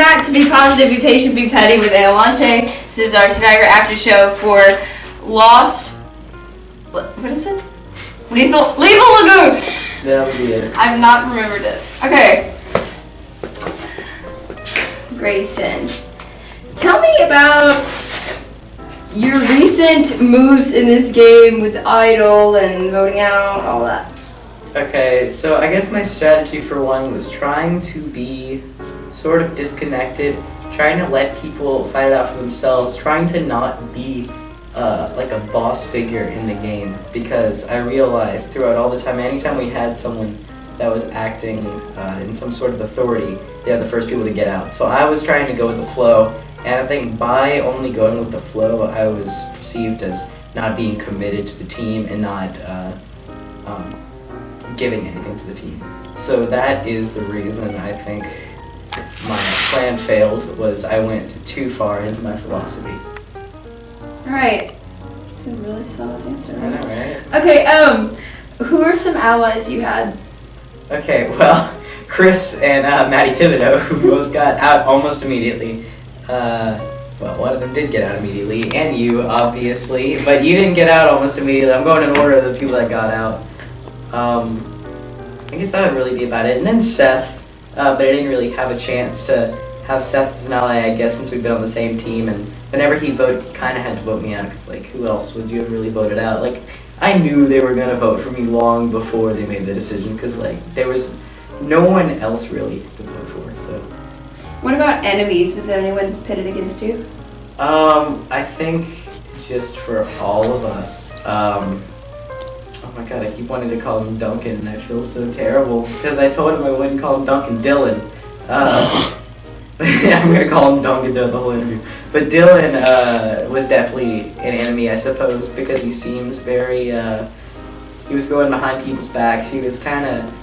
back to Be Positive, Be Patient, Be Petty with Aolanche. This is our Survivor After Show for Lost. What is it? Lethal Lagoon! That'll be it. I've not remembered it. Okay. Grayson, tell me about your recent moves in this game with Idol and voting out, all that. Okay, so I guess my strategy for one was trying to be sort of disconnected, trying to let people fight it out for themselves, trying to not be like a boss figure in the game, because I realized throughout all the time, anytime we had someone that was acting in some sort of authority, they're the first people to get out. So I was trying to go with the flow, and I think by only going with the flow, I was perceived as not being committed to the team and not giving anything to the team. So that is the reason I think my plan failed, was I went too far into my philosophy. Alright. That's a really solid answer. I know, right? Okay, who are some allies you had? Okay, well, Chris and Maddie Thibodeau, who both got out almost immediately. Well, one of them did get out immediately, and you, obviously, but you didn't get out almost immediately. I'm going in order of the people that got out. I guess that would really be about it. And then Seth, but I didn't really have a chance to have Seth as an ally, I guess, since we've been on the same team, and whenever he voted, he kind of had to vote me out, because, like, who else would you have really voted out? Like, I knew they were going to vote for me long before they made the decision, because, like, there was no one else really to vote for, so. What about enemies? Was there anyone pitted against you? I think just for all of us, oh my god, I keep wanting to call him Duncan, and I feel so terrible, because I told him I wouldn't call him Duncan, Dylan. I'm going to call him Duncan the whole interview. But Dylan was definitely an enemy, I suppose, because he seems very, he was going behind people's backs. He was kind of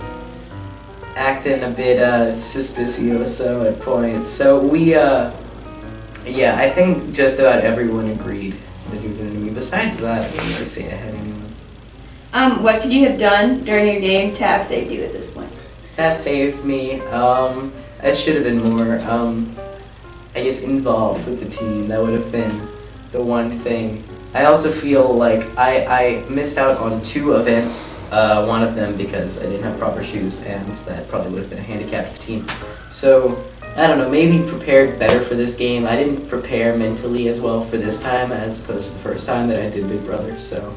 acting a bit suspicioso at points. So we, yeah, I think just about everyone agreed that he was an enemy. Besides that, I didn't really say I had anyone. What could you have done during your game to have saved you at this point? To have saved me, I should have been more, I guess, involved with the team. That would have been the one thing. I also feel like I missed out on 2 events, one of them because I didn't have proper shoes, and that probably would have been a handicap for the team. So, I don't know, maybe prepared better for this game. I didn't prepare mentally as well for this time as opposed to the first time that I did Big Brother, so,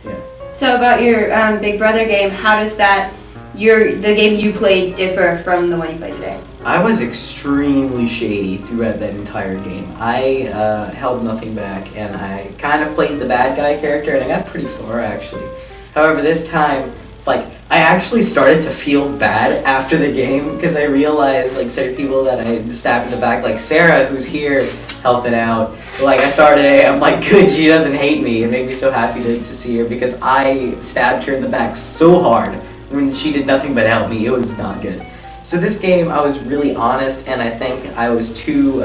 yeah. So about your Big Brother game, how does that, the game you played, differ from the one you played today? I was extremely shady throughout that entire game. I held nothing back, and I kind of played the bad guy character, and I got pretty far, actually. However, this time, like, I actually started to feel bad after the game, because I realized, like, certain people that I stabbed in the back, like Sarah, who's here helping out, like, I saw her today, I'm like, good, she doesn't hate me. It made me so happy to see her, because I stabbed her in the back so hard when she did nothing but help me. It was not good. So this game, I was really honest, and I think I was too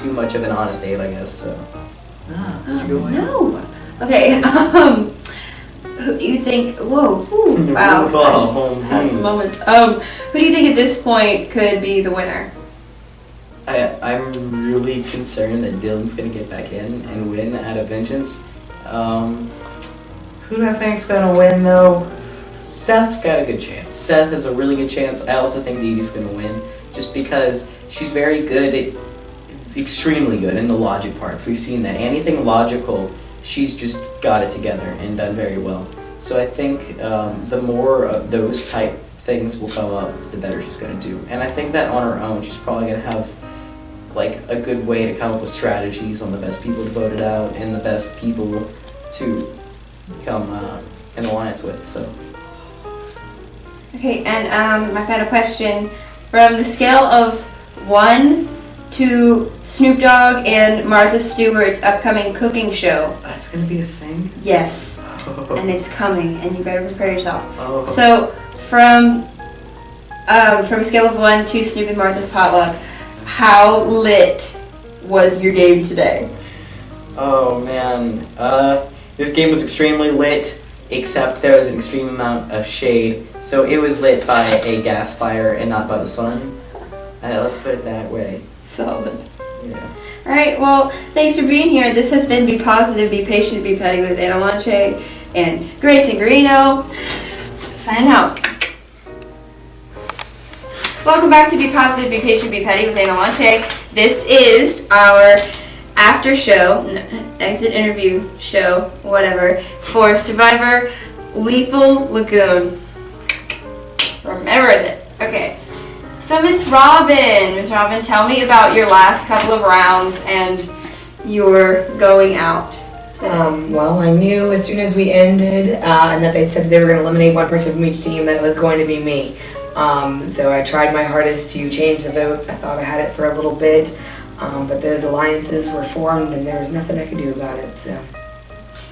much of an honest Dave, I guess, so. No. Okay, who do you think, whoa, ooh, wow, I just had some moments. Who do you think at this point could be the winner? I'm really concerned that Dylan's gonna get back in and win out of Vengeance. Who do I think's gonna win, though? Seth's got a good chance. Seth has a really good chance. I also think Dee Dee's gonna win, just because she's very good, extremely good in the logic parts. We've seen that. Anything logical, she's just got it together and done very well. So I think the more of those type things will come up, the better she's gonna do. And I think that on her own, she's probably gonna have like a good way to come up with strategies on the best people to vote it out and the best people to become an alliance with. So. Okay, and my final question, from the scale of 1 to Snoop Dogg and Martha Stewart's upcoming cooking show. That's gonna be a thing? Yes, and it's coming, and you better prepare yourself. Oh. So, from a scale of 1 to Snoop and Martha's potluck, how lit was your game today? Oh man, this game was extremely lit, except there was an extreme amount of shade, so it was lit by a gas fire and not by the sun. Let's put it that way. Solid. Yeah. All right, well, thanks for being here. This has been Be Positive, Be Patient, Be Petty with Anna Lanche and Grayson Garino. Signing out. Welcome back to Be Positive, Be Patient, Be Petty with Anna Lanche. This is our after show, exit interview show, whatever, for Survivor Lethal Lagoon. Remembered it. Okay. So Miss Robin, tell me about your last couple of rounds and your going out. Well, I knew as soon as we ended and that they said they were going to eliminate one person from each team that it was going to be me. So I tried my hardest to change the vote. I thought I had it for a little bit, but those alliances were formed and there was nothing I could do about it. So.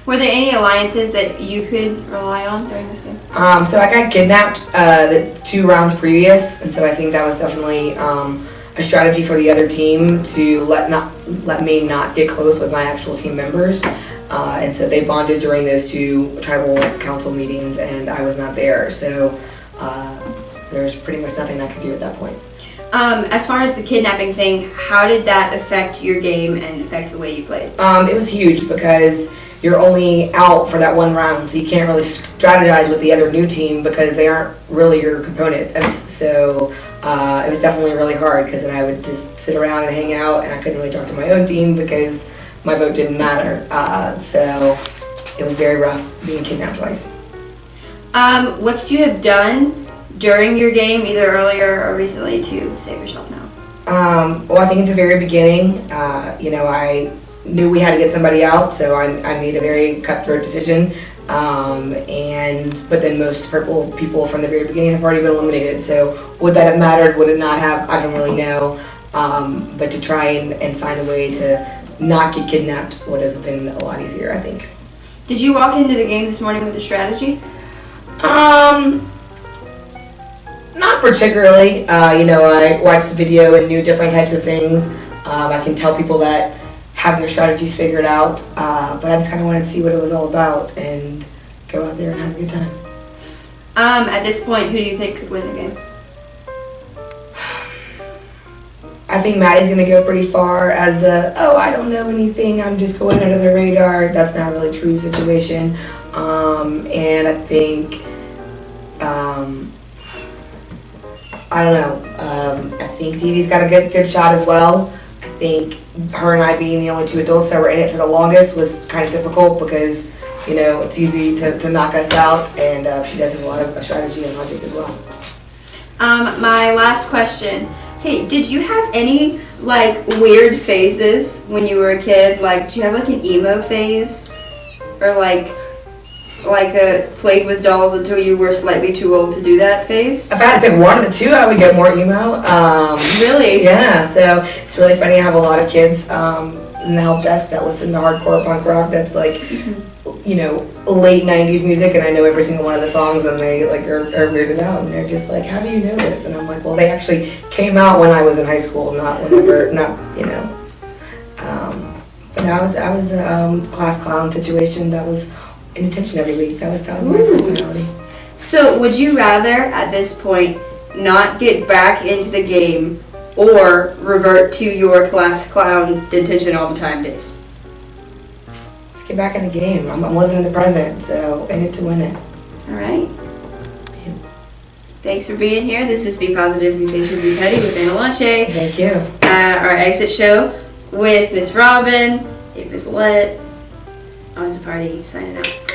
Were there any alliances that you could rely on during this game? So I got kidnapped the 2 rounds previous, and so I think that was definitely a strategy for the other team to let me not get close with my actual team members. And so they bonded during those 2 tribal council meetings, and I was not there. So there's pretty much nothing I could do at that point. As far as the kidnapping thing, how did that affect your game and affect the way you played? It was huge because you're only out for that 1 round, so you can't really strategize with the other new team because they aren't really your component. And so it was definitely really hard because then I would just sit around and hang out, and I couldn't really talk to my own team because my vote didn't matter. So it was very rough being kidnapped twice. What could you have done during your game, either earlier or recently, to save yourself now? Well, I think at the very beginning, I knew we had to get somebody out, so I made a very cutthroat decision. But then most people from the very beginning have already been eliminated. So would that have mattered? Would it not have? I don't really know. But to try and find a way to not get kidnapped would have been a lot easier, I think. Did you walk into the game this morning with a strategy? Not particularly. I watched the video and knew different types of things. I can tell people that have their strategies figured out, but I just kind of wanted to see what it was all about and go out there and have a good time. At this point, who do you think could win the game? I think Maddie's going to go pretty far as I don't know anything, I'm just going under the radar. That's not really true situation. And I think, I don't know, I think Dee Dee's got a good shot as well. I think her and I being the only 2 adults that were in it for the longest was kind of difficult because, it's easy to knock us out, and she does have a lot of strategy and logic as well. My last question. Hey, did you have any, weird phases when you were a kid? Did you have, an emo phase? Or, a played with dolls until you were slightly too old to do that phase? If I had to pick one of the 2, I would get more emo. Really? Yeah, so it's really funny. I have a lot of kids in the help desk that listen to hardcore punk rock that's late 90s music, and I know every single one of the songs, and they are weirded out, and they're just like, how do you know this? And I'm like, well, they actually came out when I was in high school, not whenever, But I was a class clown situation that was in detention every week. That was my personality. So would you rather, at this point, not get back into the game or revert to your class clown detention all the time days? Let's get back in the game. I'm living in the present, so in it to win it. All right. Thanks for being here. This is Be Positive, Be Patient, Be Petty with Anna Lanche. Thank you. Our exit show with Miss Robin, Miss Lett, Always a Party, signing out.